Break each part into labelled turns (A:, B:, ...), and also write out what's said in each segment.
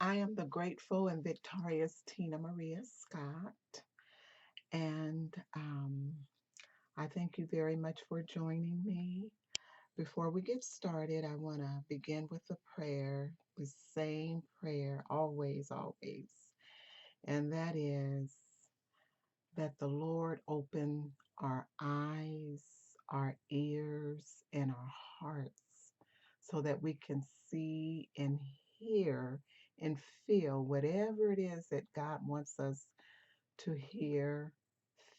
A: I am the grateful and victorious Tina Maria Scott, and I thank you very much for joining me. Before we get started, I want to begin with a prayer, the same prayer, always, always, and that is that the Lord open our eyes, our ears, and our hearts so that we can see and hear and feel whatever it is that God wants us to hear,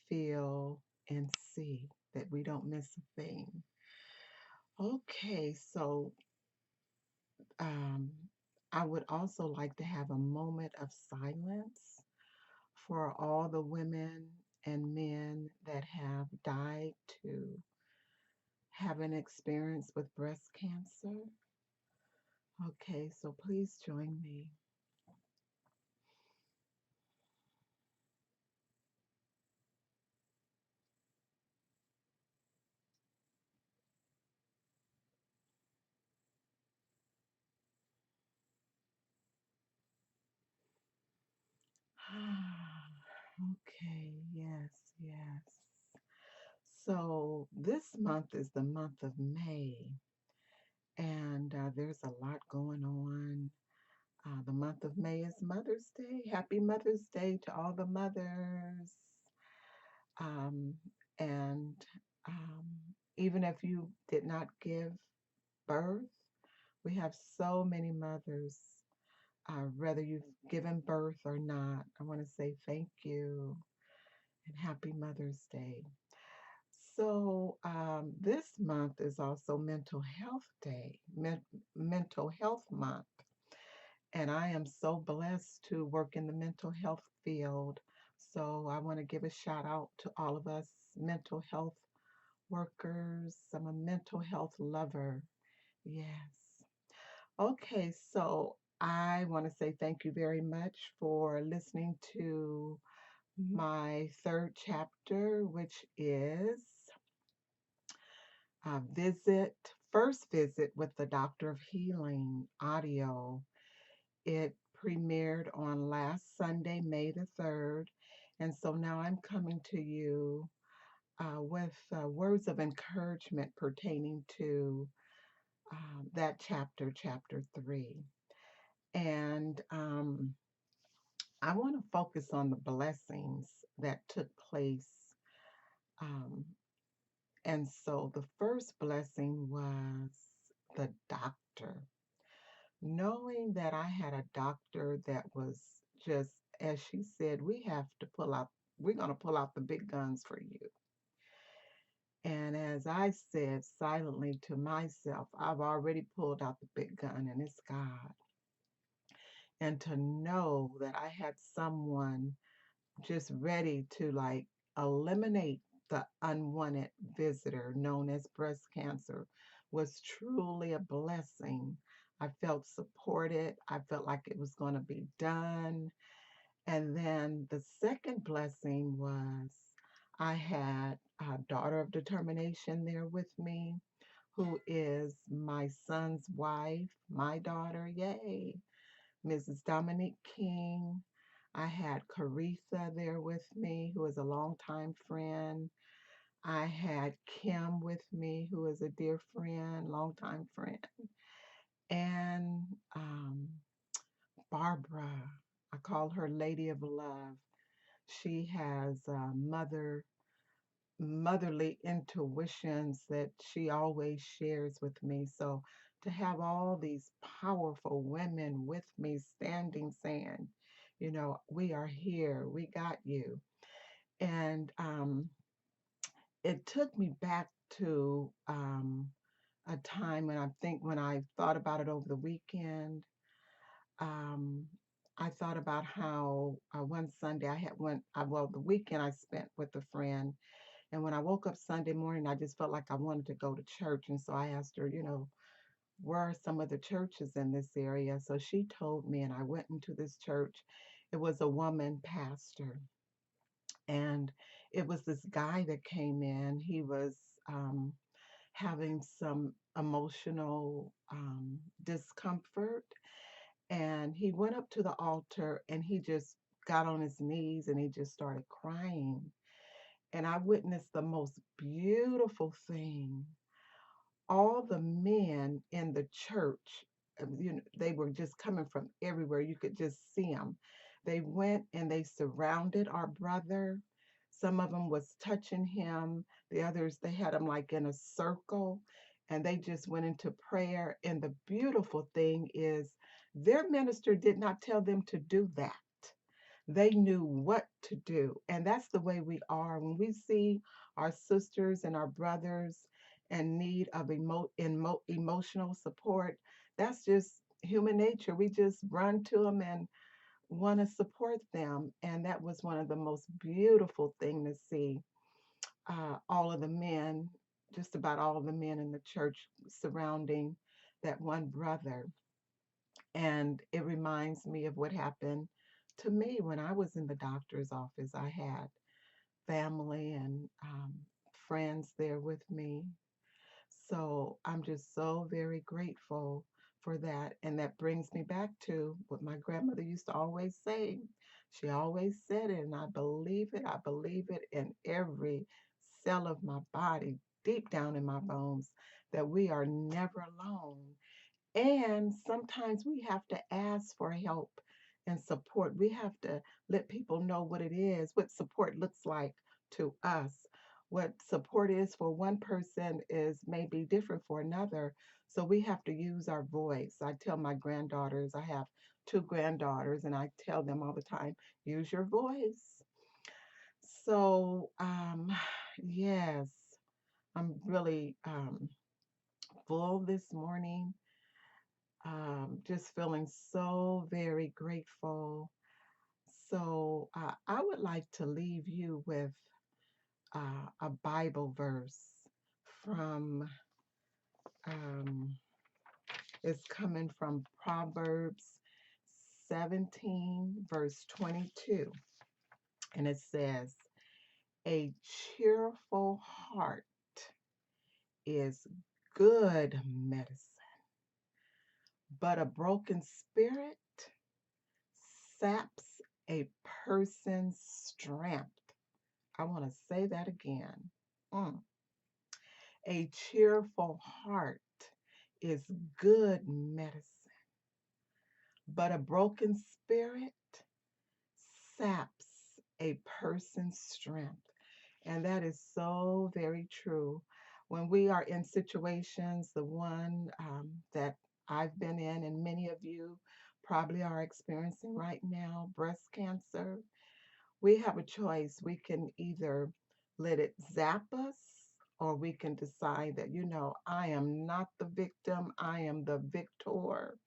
A: feel, and see, that we don't miss a thing. Okay, so um, I would also like to have a moment of silence for all the women and men that have died to have an experience with breast cancer. Okay, so please join me. Okay, yes, yes. So this month is the month of May, and there's a lot going on. The month of May is Mother's Day. Happy Mother's Day to all the mothers. Um, and um, even if you did not give birth, we have so many mothers. Whether you've given birth or not, I want to say thank you and happy Mother's Day. So, this month is also Mental Health Day, Mental Health Month. And I am so blessed to work in the mental health field. So, I want to give a shout out to all of us mental health workers. I'm a mental health lover. Yes. Okay, so I want to say thank you very much for listening to my third chapter, which is visit, first visit with the Doctor of Healing audio. It premiered on last Sunday, May the 3rd. And so now I'm coming to you with words of encouragement pertaining to that chapter, chapter 3. And I want to focus on the blessings that took place. Um, and so the first blessing was the doctor. Knowing that I had a doctor that was just, as she said, we're going to pull out the big guns for you. And as I said silently to myself, I've already pulled out the big gun, and it's God. And to know that I had someone just ready to like eliminate the unwanted visitor known as breast cancer was truly a blessing. I felt supported. I felt like it was going to be done. And then the second blessing was I had a daughter of determination there with me, who is my son's wife, my daughter, yay, Mrs. Dominique King. I had Caritha there with me, who is a longtime friend. I had Kim with me, who is a dear friend, longtime friend. And Barbara, I call her Lady of Love. She has motherly intuitions that she always shares with me. So to have all these powerful women with me standing saying, we are here, we got you. And it took me back to a time when I thought about it over the weekend. Um, I thought about how one Sunday the weekend I spent with a friend. And when I woke up Sunday morning, I just felt like I wanted to go to church. And so I asked her, where are some of the churches in this area? So she told me, and I went into this church. It was a woman pastor. And it was this guy that came in. He was um, having some emotional discomfort. And he went up to the altar and he just got on his knees and he just started crying. And I witnessed the most beautiful thing. All the men in the church, they were just coming from everywhere. You could just see them. They went and they surrounded our brother. Some of them was touching him. The others, they had him like in a circle, and they just went into prayer. And the beautiful thing is, their minister did not tell them to do that. They knew what to do. And that's the way we are. When we see our sisters and our brothers in need of emotional support, that's just human nature. We just run to them and want to support them. And that was one of the most beautiful thing to see. All of the men, just about all of the men in the church surrounding that one brother. And it reminds me of what happened to me when I was in the doctor's office. I had family and friends there with me. So I'm just so very grateful for that. And that brings me back to what my grandmother used to always say. She always said it, and I believe it. I believe it in every cell of my body, deep down in my bones, that we are never alone. And sometimes we have to ask for help and support. We have to let people know what it is, what support looks like to us. What support is for one person is maybe different for another. So we have to use our voice. I tell my granddaughters, I have two granddaughters, and I tell them all the time, use your voice. So, yes, I'm really full this morning, just feeling so very grateful. So I would like to leave you with a Bible verse from, um, it's coming from Proverbs 17, verse 22. And it says, a cheerful heart is good medicine, but a broken spirit saps a person's strength. I want to say that again. Mm. A cheerful heart is good medicine, but a broken spirit saps a person's strength. And that is so very true. When we are in situations, the one that I've been in, and many of you probably are experiencing right now, breast cancer, we have a choice. We can either let it zap us, or we can decide that, I am not the victim, I am the victor,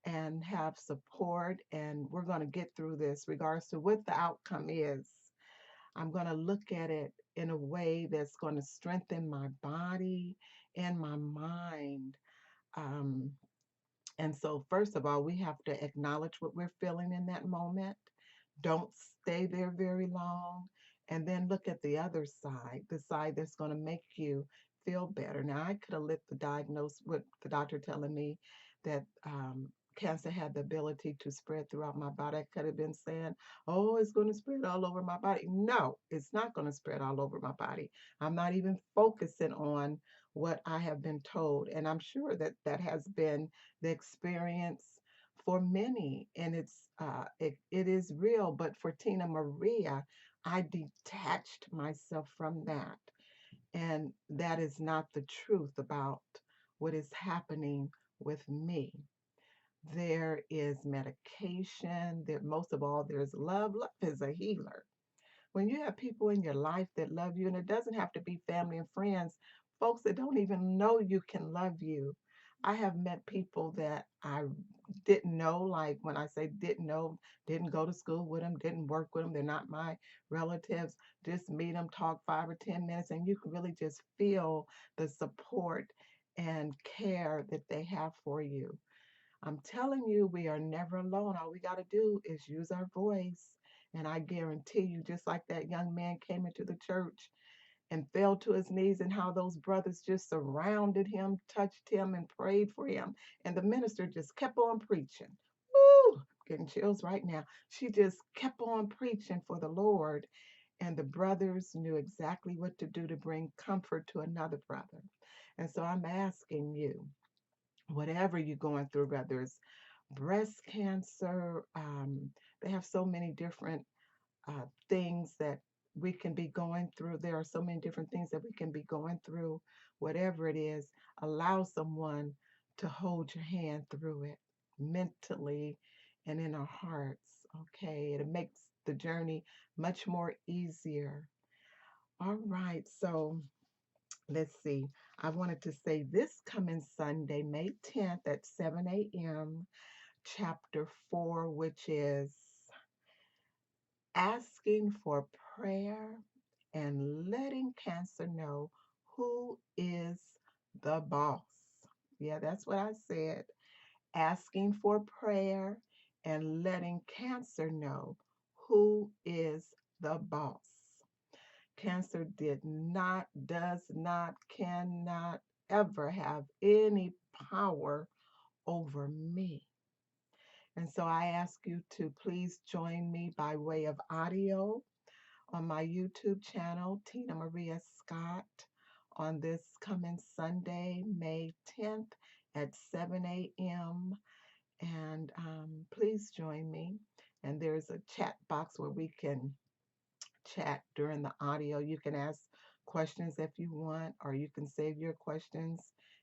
A: and have support. And we're going to get through this, regardless to what the outcome is. I'm going to look at it in a way that's going to strengthen my body and my mind. Um, and so, first of all, we have to acknowledge what we're feeling in that moment. Don't stay there very long. And then look at the other side, the side that's going to make you feel better. Now, I could have let the diagnose with the doctor telling me that cancer had the ability to spread throughout my body. I could have been saying, oh, it's going to spread all over my body. No, it's not going to spread all over my body. I'm not even focusing on what I have been told. And I'm sure that that has been the experience for many, and it is real. But for Tina Maria, I detached myself from that, and that is not the truth about what is happening with me. There is medication. There, most of all, there's love. Love is a healer. When you have people in your life that love you, and it doesn't have to be family and friends, folks that don't even know you can love you. I have met people that I didn't know, like when I say didn't know, didn't go to school with them, didn't work with them, they're not my relatives. Just meet them, talk 5 or 10 minutes, and you can really just feel the support and care that they have for you. I'm telling you, we are never alone. All we got to do is use our voice. And I guarantee you, just like that young man came into the church and fell to his knees, and how those brothers just surrounded him, touched him, and prayed for him. And the minister just kept on preaching. Ooh, getting chills right now. She just kept on preaching for the Lord, and the brothers knew exactly what to do to bring comfort to another brother. And so I'm asking you, whatever you're going through, whether it's breast cancer, they have so many different things that we can be going through. There are so many different things that we can be going through. Whatever it is, allow someone to hold your hand through it mentally and in our hearts. Okay, it makes the journey much more easier. All right, so let's see. I wanted to say this coming Sunday, May 10th at 7 a.m., chapter 4, which is asking for prayer and letting cancer know who is the boss. Yeah, that's what I said. Asking for prayer and letting cancer know who is the boss. Cancer did not, does not, cannot ever have any power over me. And so I ask you to please join me by way of audio on my YouTube channel, Tina Maria Scott, on this coming Sunday, May 10th at 7 a.m. And please join me. And there's a chat box where we can chat during the audio. You can ask questions if you want, or you can save your questions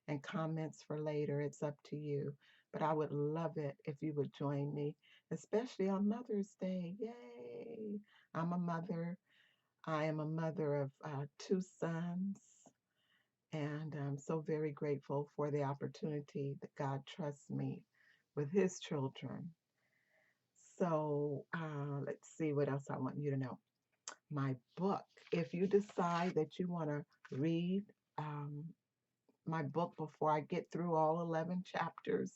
A: and comments for later. It's up to you. But I would love it if you would join me, especially on Mother's Day. Yay! I'm a mother. I am a mother of two sons, and I'm so very grateful for the opportunity that God trusts me with His children. So let's see what else I want you to know. My book. If you decide that you want to read um, my book before I get through all 11 chapters,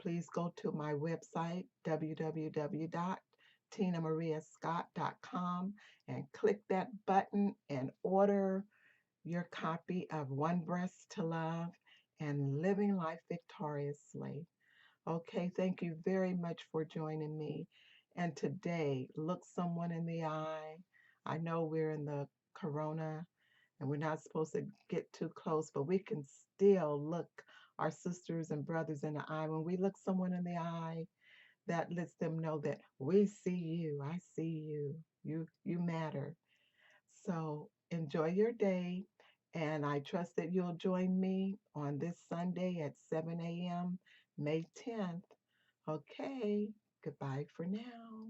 A: please go to my website, www.tinamariascott.com, and click that button and order your copy of One Breast to Love and Living Life Victoriously. Okay, thank you very much for joining me. And today, look someone in the eye. I know we're in the corona and we're not supposed to get too close, but we can still look our sisters and brothers in the eye. When we look someone in the eye, that lets them know that we see you. I see you. You matter. So enjoy your day, and I trust that you'll join me on this Sunday at 7 a.m., May 10th. Okay, goodbye for now.